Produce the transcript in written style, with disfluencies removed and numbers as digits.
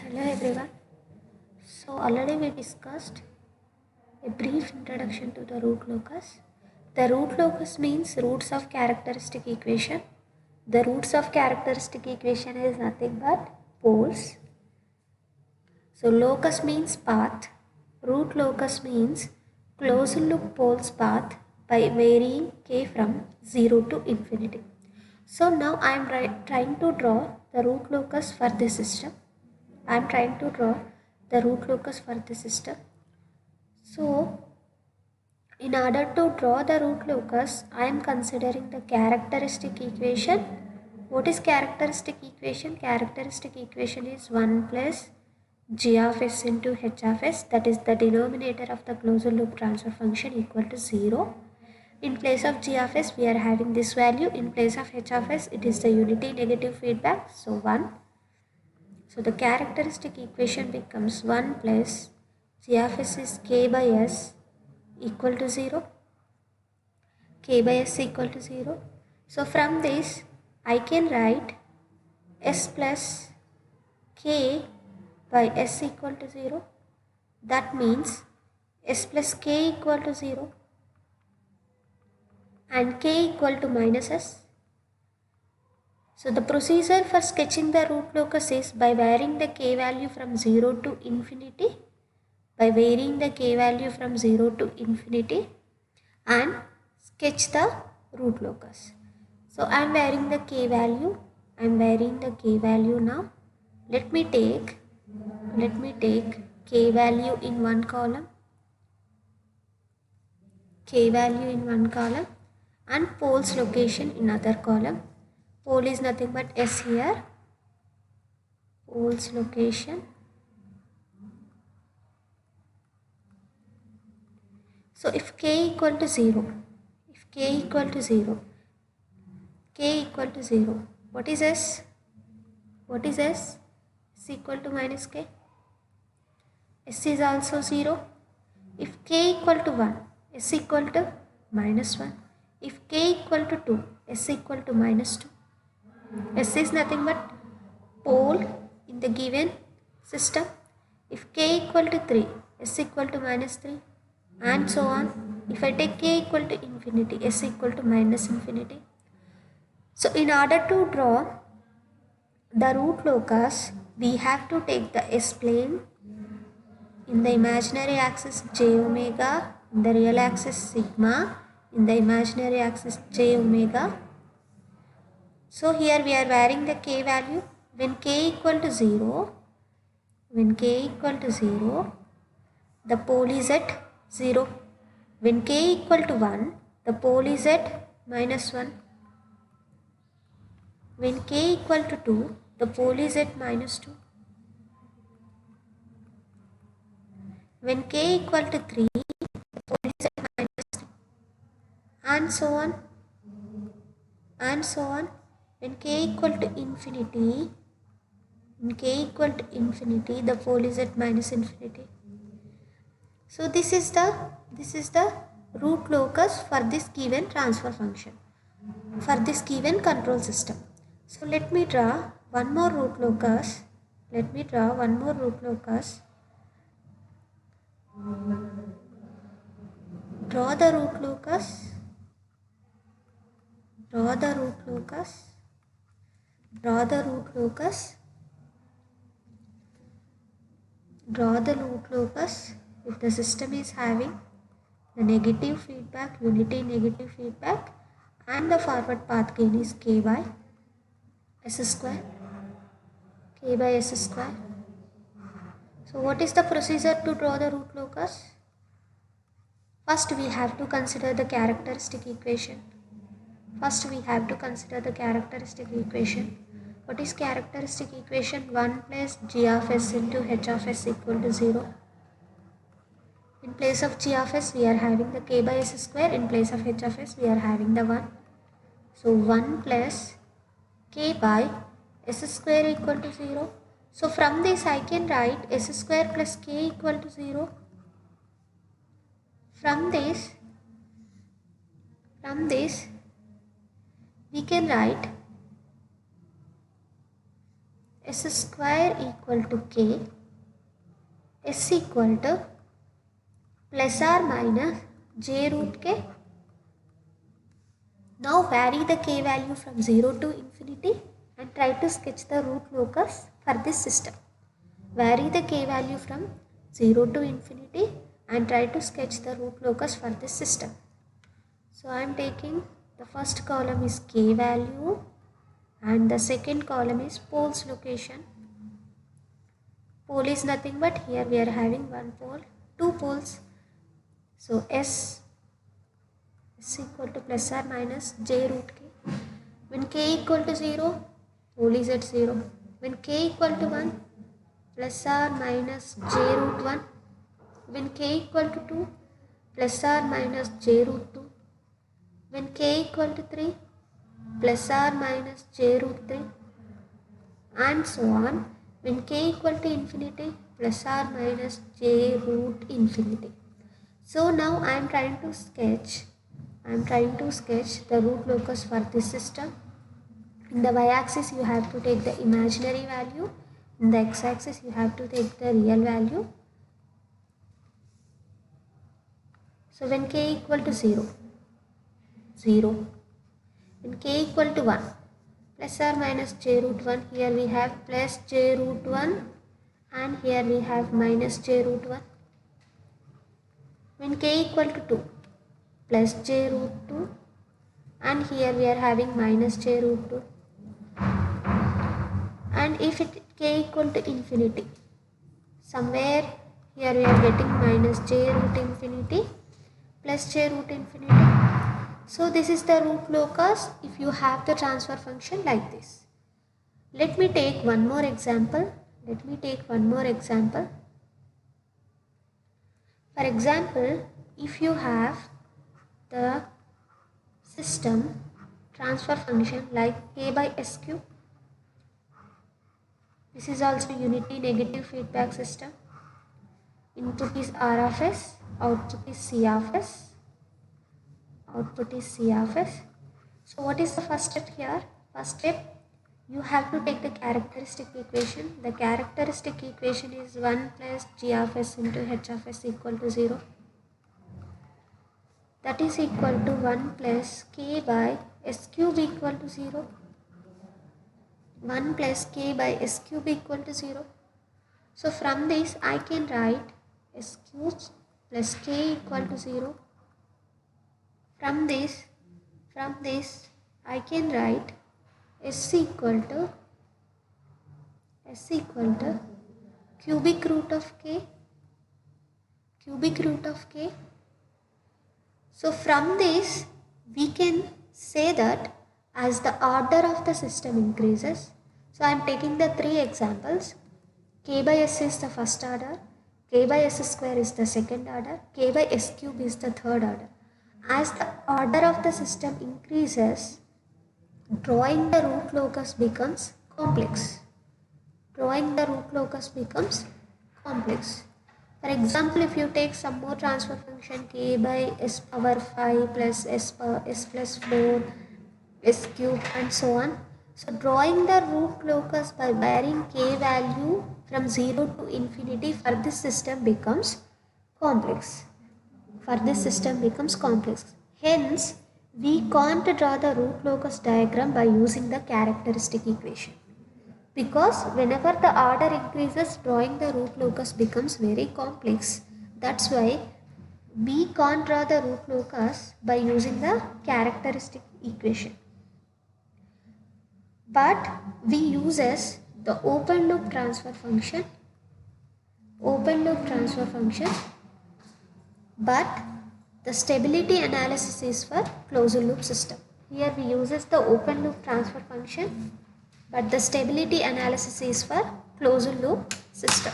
Hello everyone. So already we discussed a brief introduction to the root locus. The root locus means roots of characteristic equation. The roots of characteristic equation is nothing but poles. So locus means path. Root locus means closed loop poles path by varying k from 0 to infinity. So now I am trying to draw the root locus for this system. I am trying to draw the root locus for the system. So in order to draw the root locus, I am considering the characteristic equation. What is characteristic equation? Characteristic equation is 1 plus g of s into h of s, that is the denominator of the closed loop transfer function, equal to 0. In place of g of s we are having this value. In place of h of s it is the unity negative feedback, so 1. So the characteristic equation becomes 1 plus g of s is k by s equal to 0. K by s equal to 0. So from this I can write s plus k by s equal to 0. That means s plus k equal to 0 and k equal to minus s. So the procedure for sketching the root locus is by varying the k value from 0 to infinity. By varying the k value from 0 to infinity and sketch the root locus. So I am varying the k value. I am varying the k value now. Let me take k value in one column. K value in one column and pole's location in other column. Pole is nothing but s here. Pole's location. So if k equal to 0, k equal to 0, what is s? What is s? S equal to minus k. S is also 0. If k equal to 1, s equal to minus 1. If k equal to 2, s equal to minus 2. S is nothing but pole in the given system. If k equal to 3, s equal to minus 3 and so on. If I take k equal to infinity, s equal to minus infinity. So in order to draw the root locus, we have to take the s-plane. In the imaginary axis j omega, in the real axis sigma, in the imaginary axis j omega. So here we are varying the k value. When k equal to 0, the pole is at 0. When k equal to 1, the pole is at minus 1. When k equal to 2, the pole is at minus 2. When k equal to 3, the pole is at minus 3. And so on. When k equal to infinity, the pole is at minus infinity. So this is the root locus for this given transfer function, for this given control system. So let me draw one more root locus. Draw the root locus. If the system is having the negative feedback, unity negative feedback, and the forward path gain is k by s square. So what is the procedure to draw the root locus? First we have to consider the characteristic equation. What is characteristic equation? 1 plus g of s into h of s equal to 0. In place of g of s we are having the k by s square. In place of h of s we are having the 1. So 1 plus k by s square equal to 0. So from this I can write s square plus k equal to 0. From this we can write s square equal to k, s equal to plus or minus j root k. Now vary the k value from 0 to infinity and try to sketch the root locus for this system. Vary the k value from 0 to infinity and try to sketch the root locus for this system. So I am taking the first column is k value and the second column is pole's location. Pole is nothing but here we are having one pole, two poles. So s equal to plus or minus j root k. When k equal to 0, pole is at 0. When k equal to 1, plus or minus j root 1. When k equal to 2, plus or minus j root 2. When k equal to 3, plus or minus j root 3, and so on. When k equal to infinity, plus or minus j root infinity. So now I am trying to sketch the root locus for this system. In the y-axis you have to take the imaginary value. In the x-axis you have to take the real value. So when k equal to 0, 0. When k equal to 1, plus or minus j root 1, here we have plus j root 1 and here we have minus j root 1. When k equal to 2, plus j root 2 and here we are having minus j root 2. And if k equal to infinity, somewhere here we are getting minus j root infinity plus j root infinity. So this is the root locus if you have the transfer function like this. Let me take one more example. For example, if you have the system transfer function like k by s cube, this is also unity negative feedback system. Input is r of s, output is c of s. So what is the first step here? First step, you have to take the characteristic equation. The characteristic equation is 1 plus g of s into h of s equal to 0. That is equal to 1 plus k by s cube equal to 0. 1 plus k by s cube equal to 0. So from this I can write s cube plus k equal to 0. From this I can write s equal to cubic root of k. So from this we can say that as the order of the system increases, so I am taking the three examples. K by s is the first order, k by s square is the second order, k by s cube is the third order. As the order of the system increases, drawing the root locus becomes complex. For example, if you take some more transfer function k by s power 5 plus s plus 4, s cube and so on. So drawing the root locus by varying k value from 0 to infinity for this system becomes complex. Hence, we can't draw the root locus diagram by using the characteristic equation. Because whenever the order increases, drawing the root locus becomes very complex. That's why we can't draw the root locus by using the characteristic equation. But we uses the open loop transfer function. But the stability analysis is for closed loop system. Here we uses the open loop transfer function, but the stability analysis is for closed loop system.